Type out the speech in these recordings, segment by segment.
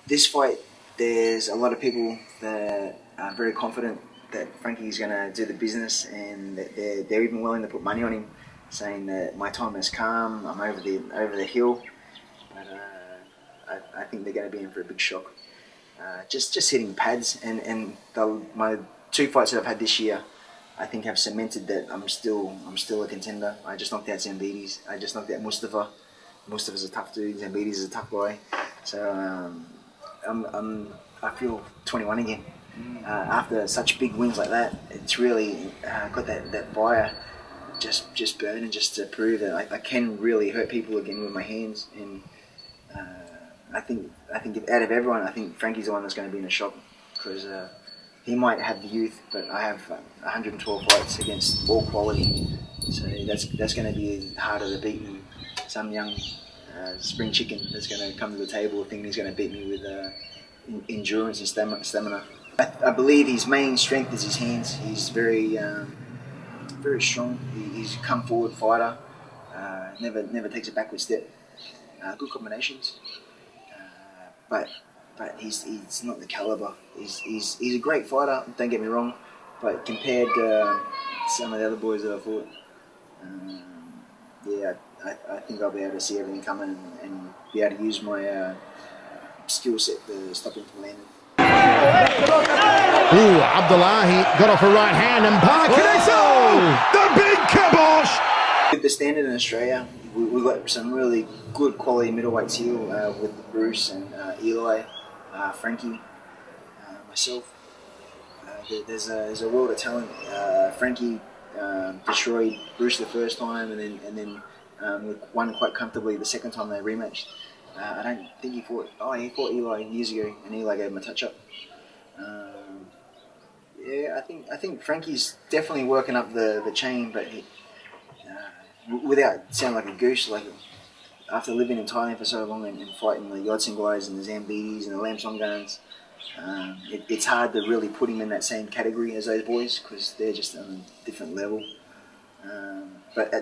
This fight, there's a lot of people that are very confident that Frankie's going to do the business, and that they're even willing to put money on him, saying that my time has come, I'm over the hill. But I think they're going to be in for a big shock. Just hitting pads, and my two fights that I've had this year, I think have cemented that I'm still a contender. I just knocked out Zambides. I just knocked out Mustafa. Mustafa's a tough dude. Zambides is a tough guy. So I feel 21 again. After such big wins like that, it's really got that fire just burning, just to prove that I can really hurt people again with my hands. And I think if, out of everyone, I think Frankie's the one that's going to be in a shock, because he might have the youth, but I have 112 fights against all quality. So that's going to be harder to beat than some young spring chicken that's going to come to the table thinking he's going to beat me with endurance and stamina. I believe his main strength is his hands. He's very strong. He's a come forward fighter. Never takes a backward step. Good combinations. But he's not the caliber. He's a great fighter, don't get me wrong, but compared to some of the other boys that I fought, yeah, I think I'll be able to see everything coming and be able to use my skill set to stop him from landing. Ooh, Abdullahi got off a right hand and connects. Oh, the big kibosh! With the standard in Australia, we've got some really good quality middleweights here with Bruce and Eli, Frankie, myself. There's a world of talent. Frankie destroyed Bruce the first time, and then won quite comfortably the second time they rematched. I don't think he fought. Oh, he fought Eli years ago, and Eli gave him a touch up. Yeah, I think Frankie's definitely working up the chain, but he, without sounding like a goose, like after living in Thailand for so long and fighting the Yodsin guys and the Zambides and the Lamsongans, it's hard to really put him in that same category as those boys, because they're just on a different level. But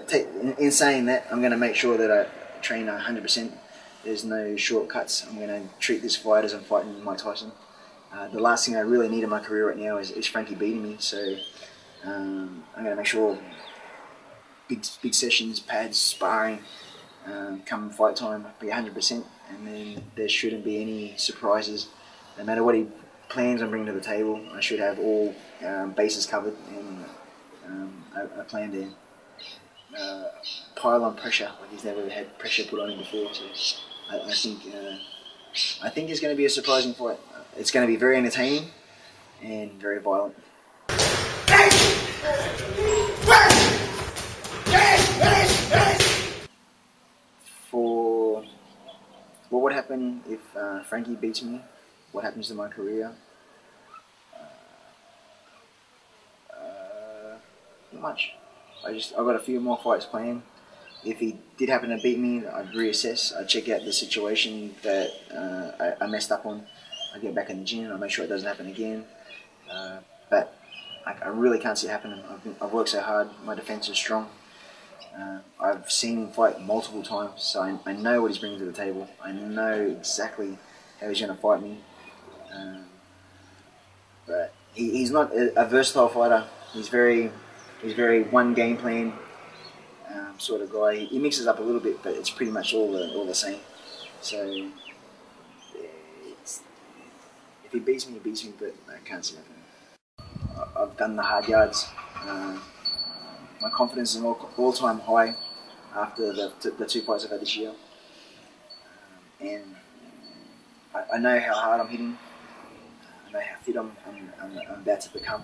in saying that, I'm going to make sure that I train 100%. There's no shortcuts. I'm going to treat this fight as I'm fighting Mike Tyson. The last thing I really need in my career right now is Frankie beating me. So I'm going to make sure big sessions, pads, sparring, come fight time, be 100%, and then there shouldn't be any surprises. No matter what he plans on bringing to the table, I should have all bases covered, and I plan to pile on pressure like he's never had pressure put on him before. So I think it's going to be a surprising fight. It's going to be very entertaining and very violent. For what would happen if Frankie beats me? What happens to my career? Not much. I've got a few more fights planned. If he did happen to beat me, I'd reassess. I'd check out the situation that I messed up on. I'd get back in the gym. I'd make sure it doesn't happen again. But I really can't see it happening. I've worked so hard. My defense is strong. I've seen him fight multiple times, so I know what he's bringing to the table. I know exactly how he's going to fight me. But he's not a versatile fighter. He's very one game plan sort of guy. He mixes up a little bit, but it's pretty much all the same. So yeah, if he beats me, he beats me, but I can't see it happening. I've done the hard yards. My confidence is an all-time high after the two fights I've had this year. And I know how hard I'm hitting. I know how fit I'm about to become.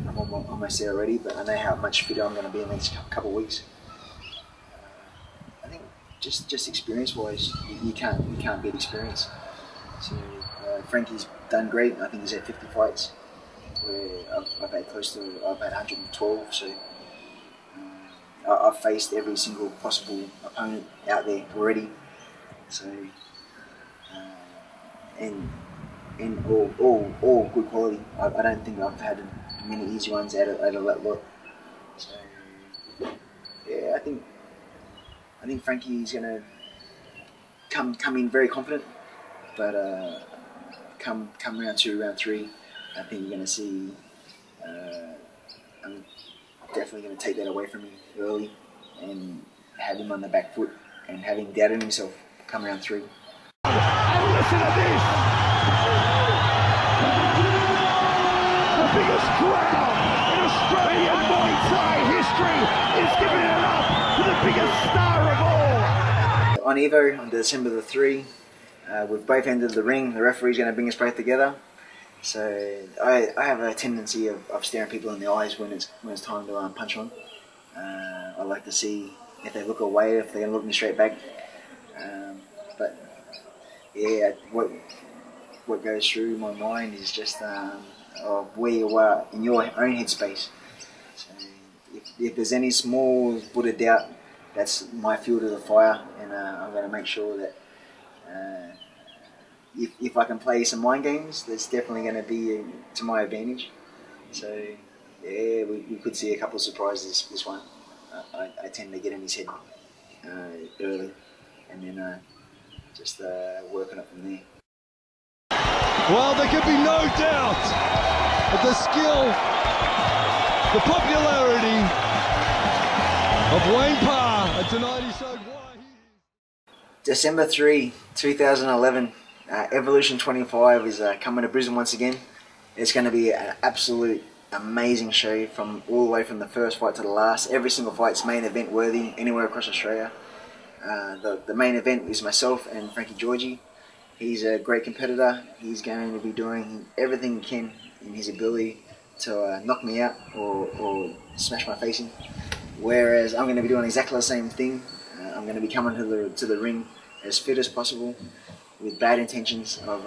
I'm almost there already, but I know how much fitter I'm going to be in the next couple of weeks. I think just experience-wise, you can't beat experience. So Frankie's done great. I think he's had 50 fights, where I've had 112. So I've faced every single possible opponent out there already. So and all good quality. I don't think I've had many easy ones out of that lot. So yeah, I think Frankie's gonna come in very confident, but come round 2, round 3, I think you're going to see. I'm definitely going to take that away from him early and have him on the back foot and have him doubting himself come round 3. And listen to this! The biggest crowd in Australian Muay Thai history is giving it up to the biggest star of all! On Evo, on December the 3, we've both entered the ring. The referee's going to bring us both together. So I have a tendency of staring people in the eyes when it's time to punch on. I like to see if they look away, if they're going to look me straight back. But yeah, what goes through my mind is just of where you are in your own headspace. So if there's any small bit of doubt, that's my fuel to the fire, and I'm going to make sure that if I can play some mind games, that's definitely going to be to my advantage. So yeah, we could see a couple of surprises this one. I tend to get in his head early, and then just working up from there. Well, there can be no doubt that the skill, the popularity of Wayne Parr, and tonight he showed why he is. December 3, 2011, Evolution 25 is coming to Brisbane once again. It's going to be an absolute amazing show from all the way from the first fight to the last. Every single fight's main event worthy anywhere across Australia. The main event is myself and Frankie Georgie. He's a great competitor. He's going to be doing everything he can in his ability to knock me out or smash my face in. Whereas I'm going to be doing exactly the same thing. I'm going to be coming to the ring as fit as possible, with bad intentions of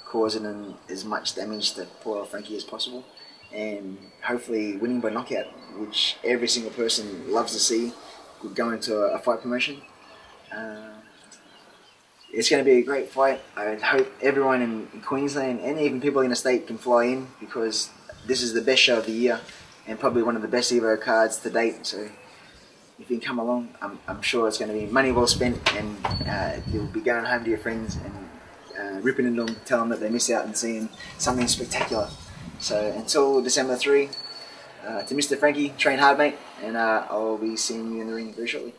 causing as much damage to poor Frankie as possible, and hopefully winning by knockout, which every single person loves to see go into a fight promotion. It's going to be a great fight. I hope everyone in Queensland and even people in the state can fly in, because this is the best show of the year and probably one of the best Evo cards to date. So if you can come along, I'm sure it's going to be money well spent, and you'll be going home to your friends and ripping into them, telling them that they miss out and seeing something spectacular. So until December 3, to Mr. Frankie, train hard, mate, and I'll be seeing you in the ring very shortly.